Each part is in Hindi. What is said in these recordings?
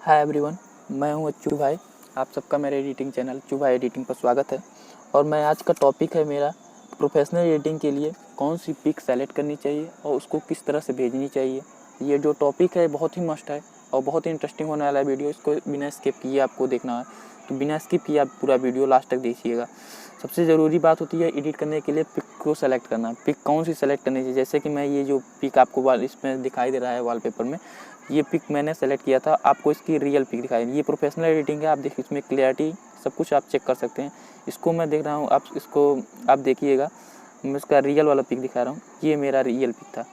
हाय एवरीवन, मैं हूं अच्चू भाई। आप सबका मेरे एडिटिंग चैनल अच्चू भाई एडिटिंग पर स्वागत है। और मैं आज का टॉपिक है मेरा प्रोफेशनल एडिटिंग के लिए कौन सी पिक सेलेक्ट करनी चाहिए और उसको किस तरह से भेजनी चाहिए। ये जो टॉपिक है बहुत ही मस्ट है और बहुत ही इंटरेस्टिंग होने वाला है वीडियो। इसको बिना स्किप किए आपको देखना है, तो बिना स्किप किए आप पूरा वीडियो लास्ट तक देखिएगा। सबसे ज़रूरी बात होती है एडिट करने के लिए पिक को सेलेक्ट करना। पिक कौन सी सेलेक्ट करनी चाहिए, जैसे कि मैं ये जो पिक आपको इसमें दिखाई दे रहा है वॉलपेपर में, ये पिक मैंने सेलेक्ट किया था। आपको इसकी रियल पिक दिखाई, ये प्रोफेशनल एडिटिंग है। आप देखिए इसमें क्लियरिटी सब कुछ आप चेक कर सकते हैं। इसको मैं देख रहा हूँ, आप इसको आप देखिएगा, मैं इसका रियल वाला पिक दिखा रहा हूँ। ये मेरा रियल पिक था,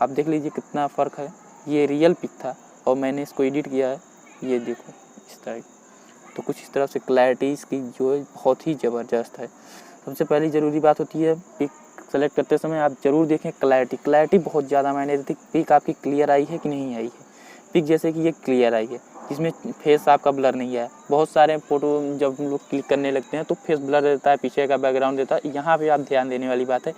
आप देख लीजिए कितना फ़र्क है। ये रियल पिक था और मैंने इसको एडिट किया है, ये देखो इस तरह। तो कुछ इस तरह से क्लैरिटी इसकी जो है बहुत ही ज़बरदस्त है। सबसे पहली ज़रूरी बात होती है पिक सेलेक्ट करते समय आप ज़रूर देखें क्लैरिटी बहुत ज़्यादा मायने देती है। पिक आपकी क्लियर आई है कि नहीं आई है। पिक जैसे कि ये क्लियर आई है, इसमें फेस आपका ब्लर नहीं है। बहुत सारे फ़ोटो जब हम लोग क्लिक करने लगते हैं तो फेस ब्लर रहता है, पीछे का बैकग्राउंड रहता है। यहाँ पे आप ध्यान देने वाली बात है,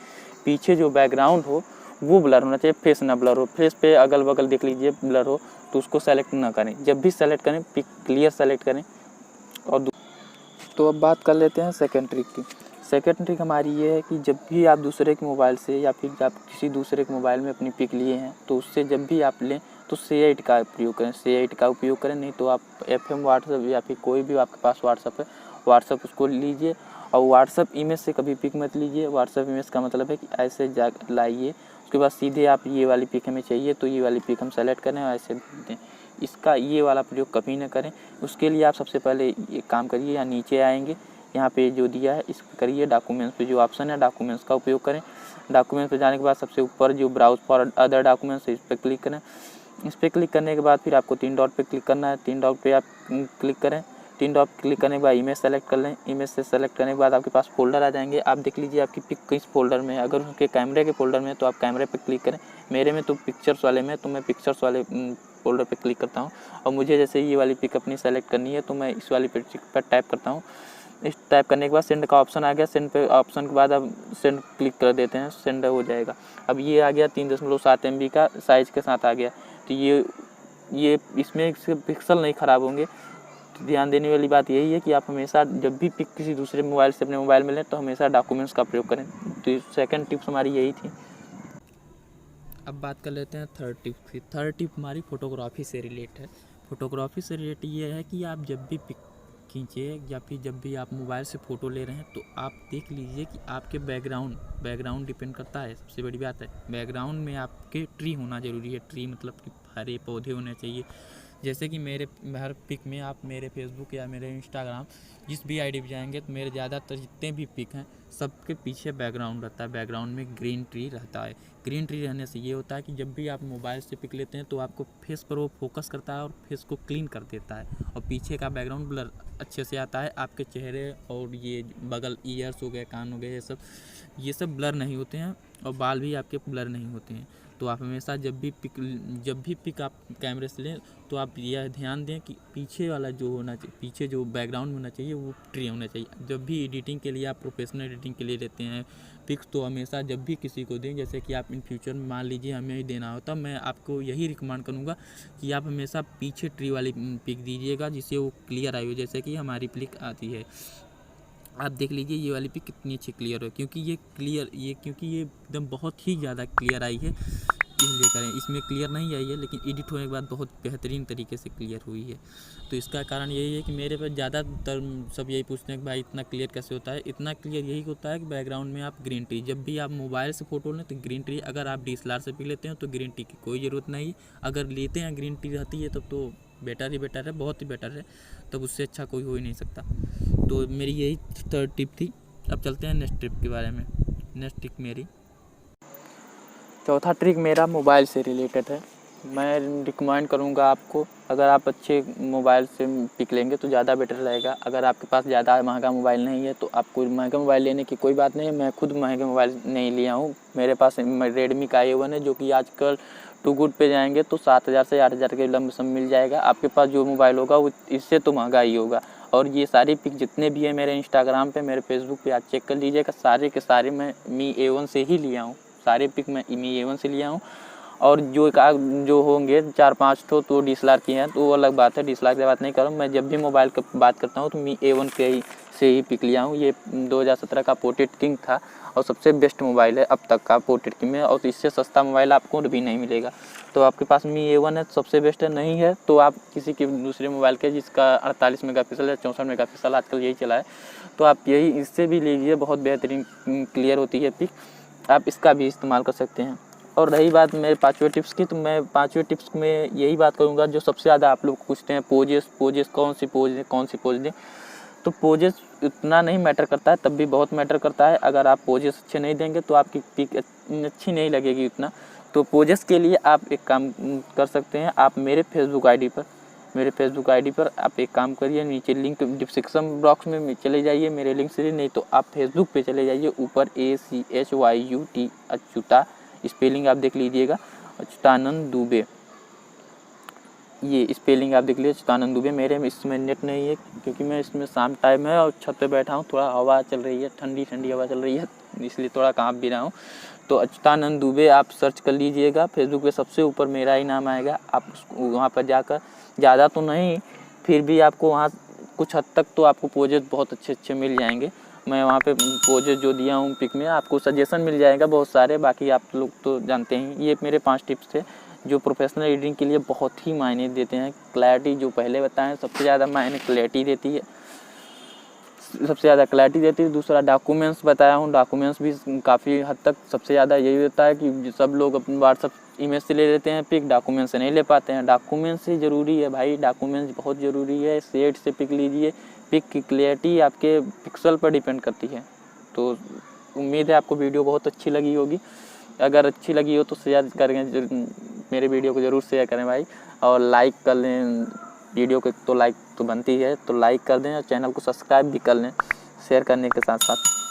पीछे जो बैकग्राउंड हो वो ब्लर होना चाहिए, फेस ना ब्लर हो। फेस पे अगल बगल देख लीजिए ब्लर हो तो उसको सेलेक्ट ना करें। जब भी सेलेक्ट करें पिक क्लियर सेलेक्ट करें। और तो अब बात कर लेते हैं सेकंड ट्रिक की। सेकंड ट्रिक हमारी ये है कि जब भी आप दूसरे के मोबाइल से या फिर आप किसी दूसरे के मोबाइल में अपनी पिक लिए हैं तो उससे जब भी आप लें तो C8 का प्रयोग करें। C8 का उपयोग करें, नहीं तो आप FM व्हाट्सएप या फिर कोई भी आपके पास व्हाट्सएप है, व्हाट्सएप उसको लीजिए। और व्हाट्सएप इमेज से कभी पिक मत लीजिए। व्हाट्सएप इमेज का मतलब है कि ऐसे जा लाइए, उसके बाद सीधे आप ये वाली पिक हमें चाहिए तो ये वाली पिक हम सेलेक्ट करें और ऐसे भेज दें। इसका ये वाला प्रयोग कभी ना करें। उसके लिए आप सबसे पहले ये काम करिए, या नीचे आएंगे, यहाँ पे जो दिया है इस पर करिए, डॉक्यूमेंट्स पे जो ऑप्शन है डॉक्यूमेंट्स का उपयोग करें। डॉक्यूमेंट्स पे जाने के बाद सबसे ऊपर जो ब्राउज फॉर अदर डॉक्यूमेंट्स इस पर क्लिक करें। इस पर क्लिक करने के बाद फिर आपको 3 डॉट पे क्लिक करना है। 3 डॉट पे आप क्लिक करें। 3 डॉट क्लिक करने के बाद इमेज सेलेक्ट कर लें। इमेज से सेलेक्ट करने के बाद आपके पास फोल्डर आ जाएंगे। आप देख लीजिए आपकी पिक किस फोल्डर में है। अगर उसके कैमरे के फोल्डर में है तो आप कैमरे पे क्लिक करें। मेरे में तो पिक्चर्स वाले में, तो मैं पिक्चर्स वाले फोल्डर पे क्लिक करता हूँ। और मुझे जैसे ये वाली पिक अपनी सेलेक्ट करनी है तो मैं इस वाली पिक पर टैप करता हूँ। इस टाइप करने के बाद सेंड का ऑप्शन आ गया। सेंड पे ऑप्शन के बाद अब सेंड क्लिक कर देते हैं, सेंड हो जाएगा। अब ये आ गया 3.7 MB का साइज़ के साथ आ गया। तो ये इसमें पिक्सल नहीं ख़राब होंगे। तो ध्यान देने वाली बात यही है कि आप हमेशा जब भी पिक किसी दूसरे मोबाइल से अपने मोबाइल में लें तो हमेशा डॉक्यूमेंट्स का प्रयोग करें। तो सेकंड टिप्स हमारी यही थी। अब बात कर लेते हैं थर्ड टिप की। थर्ड टिप हमारी फ़ोटोग्राफी से रिलेट है। फ़ोटोग्राफी से रिलेट ये है कि आप जब भी पिक खींचे या फिर जब भी आप मोबाइल से फ़ोटो ले रहे हैं तो आप देख लीजिए कि आपके बैकग्राउंड डिपेंड करता है। सबसे बड़ी बात है बैकग्राउंड में आपके ट्री होना ज़रूरी है। ट्री मतलब कि हरे पौधे होने चाहिए। जैसे कि मेरे हर पिक में आप मेरे फेसबुक या मेरे इंस्टाग्राम जिस भी आईडी पे जाएंगे तो मेरे ज़्यादातर जितने भी पिक हैं सबके पीछे बैकग्राउंड रहता है। बैकग्राउंड में ग्रीन ट्री रहता है। ग्रीन ट्री रहने से ये होता है कि जब भी आप मोबाइल से पिक लेते हैं तो आपको फेस पर वो फोकस करता है और फेस को क्लीन कर देता है। और पीछे का बैकग्राउंड ब्लर अच्छे से आता है। आपके चेहरे और ये बगल ईयर्स हो गए, कान हो गए, ये सब ब्लर नहीं होते हैं। और बाल भी आपके ब्लर नहीं होते हैं। तो आप हमेशा जब भी पिक आप कैमरे से लें तो आप यह ध्यान दें कि पीछे वाला जो होना चाहिए, पीछे जो बैकग्राउंड होना चाहिए वो ट्री होना चाहिए। जब भी एडिटिंग के लिए आप प्रोफेशनल एडिटिंग के लिए लेते हैं पिक्स तो हमेशा जब भी किसी को दें, जैसे कि आप इन फ्यूचर में मान लीजिए हमें ही देना होता, मैं आपको यही रिकमेंड करूँगा कि आप हमेशा पीछे ट्री वाली पिक दीजिएगा जिससे वो क्लियर आई हो। जैसे कि हमारी पिक आती है, आप देख लीजिए ये वाली पिक कितनी अच्छी क्लियर है, क्योंकि ये एकदम बहुत ही ज़्यादा क्लियर आई है। इसलिए करें, इसमें क्लियर नहीं आई है लेकिन एडिट होने के बाद बहुत बेहतरीन तरीके से क्लियर हुई है। तो इसका कारण यही है कि मेरे पे ज़्यादातर सब यही पूछते हैं कि भाई इतना क्लियर कैसे होता है। इतना क्लियर यही होता है कि बैकग्राउंड में आप ग्रीन टी, जब भी आप मोबाइल से फ़ोटो लें तो ग्रीन टी, अगर आप DSLR से भी लेते हैं तो ग्रीन टी की कोई ज़रूरत नहीं। अगर लेते हैं ग्रीन टी रहती है तब तो बेटर है, बहुत ही बेटर है। तब उससे अच्छा कोई हो ही नहीं सकता। तो मेरी यही थर्ड टिप थी। अब चलते हैं नेक्स्ट टिप के बारे में। नेक्स्ट टिप मेरी चौथा ट्रिक मेरा मोबाइल से रिलेटेड है। मैं रिकमेंड करूँगा आपको, अगर आप अच्छे मोबाइल से पिक लेंगे तो ज़्यादा बेटर रहेगा। अगर आपके पास ज़्यादा महंगा मोबाइल नहीं है तो आपको महंगा मोबाइल लेने की कोई बात नहीं है। मैं खुद महंगे मोबाइल नहीं लिया हूँ। मेरे पास रेडमी का A1 है जो कि आजकल टू गुड पे जाएंगे तो 7,000 से 8,000 के लमसम मिल जाएगा। आपके पास जो मोबाइल होगा वो इससे तो महंगा ही होगा। और ये सारी पिक जितने भी है मेरे इंस्टाग्राम पे, मेरे फेसबुक पे, आप चेक कर लीजिएगा, सारे के सारे मैं Mi A1 से ही लिया हूँ। सारे पिक मैं Mi A1 से लिया हूँ। और जो होंगे 4-5 तो DSLR की हैं, तो वो अलग बात है, DSLR की बात नहीं कर रहा हूँ मैं। जब भी मोबाइल की बात करता हूँ तो मी A1 के से ही पिक लिया हूँ। ये 2017 का पोर्ट्रेट किंग था और सबसे बेस्ट मोबाइल है अब तक का पोर्ट्रेट किंग में, और इससे सस्ता मोबाइल आपको भी नहीं मिलेगा। तो आपके पास मी A1 है सबसे बेस्ट है, नहीं है तो आप किसी के दूसरे मोबाइल के जिसका 48 मेगापिक्सल या 64 मेगापिक्सल आजकल यही चला है, तो आप यही इससे भी लीजिए, बहुत बेहतरीन क्लियर होती है पिक, आप इसका भी इस्तेमाल कर सकते हैं। और रही बात मेरे 5वें टिप्स की, तो मैं 5वें टिप्स में यही बात करूँगा जो सबसे ज़्यादा आप लोग पूछते हैं, पोजेस कौन सी पोज दें। तो पोजेस इतना नहीं मैटर करता है, तब भी बहुत मैटर करता है। अगर आप पोजेस अच्छे नहीं देंगे तो आपकी पिक अच्छी नहीं लगेगी उतना। तो पोजेस के लिए आप एक काम कर सकते हैं, आप मेरे फेसबुक आईडी पर आप एक काम करिए, नीचे लिंक डिस्क्रिप्शन बॉक्स में चले जाइए मेरे लिंक से, नहीं तो आप फेसबुक पे चले जाइए, ऊपर ACHYUT अच्युता स्पेलिंग आप देख लीजिएगा, अच्युतानंद दुबे, ये स्पेलिंग आप देख लीजिए अच्युतानंद दुबे। मेरे में इसमें नेट नहीं है क्योंकि मैं इसमें शाम टाइम है और छत पे बैठा हूँ, थोड़ा हवा चल रही है, ठंडी हवा चल रही है, इसलिए थोड़ा काँप भी रहा हूँ। तो अच्युतानंद दुबे आप सर्च कर लीजिएगा, फेसबुक पे सबसे ऊपर मेरा ही नाम आएगा। आप वहाँ पर जाकर, ज़्यादा तो नहीं फिर भी आपको वहाँ कुछ हद तक तो आपको पोजेस बहुत अच्छे मिल जाएंगे। मैं वहाँ पे पोजेस जो दिया हूँ पिक में, आपको सजेशन मिल जाएगा बहुत सारे, बाकी आप लोग तो जानते हैं। ये मेरे 5 टिप्स थे जो प्रोफेशनल एडिटिंग के लिए बहुत ही मायने देते हैं। क्लैरिटी जो पहले बताएं, सबसे ज़्यादा मायने क्लैरिटी देती है, दूसरा डॉक्यूमेंट्स बताया हूँ, डॉक्यूमेंट्स भी काफ़ी हद तक सबसे ज़्यादा यही होता है कि सब लोग अपने व्हाट्सअप इमेज से ले लेते हैं पिक, डॉक्यूमेंट से नहीं ले पाते हैं। डॉक्यूमेंट्स ही ज़रूरी है भाई, डॉक्यूमेंट्स बहुत ज़रूरी है। शेड से पिक लीजिए, पिक की क्लैरिटी आपके पिक्सल पर डिपेंड करती है। तो उम्मीद है आपको वीडियो बहुत अच्छी लगी होगी, अगर अच्छी लगी हो तो शेयर करें, मेरे वीडियो को ज़रूर शेयर करें भाई, और लाइक कर लें वीडियो को, तो लाइक तो बनती है, तो लाइक कर दें और चैनल को सब्सक्राइब भी कर लें शेयर करने के साथ साथ।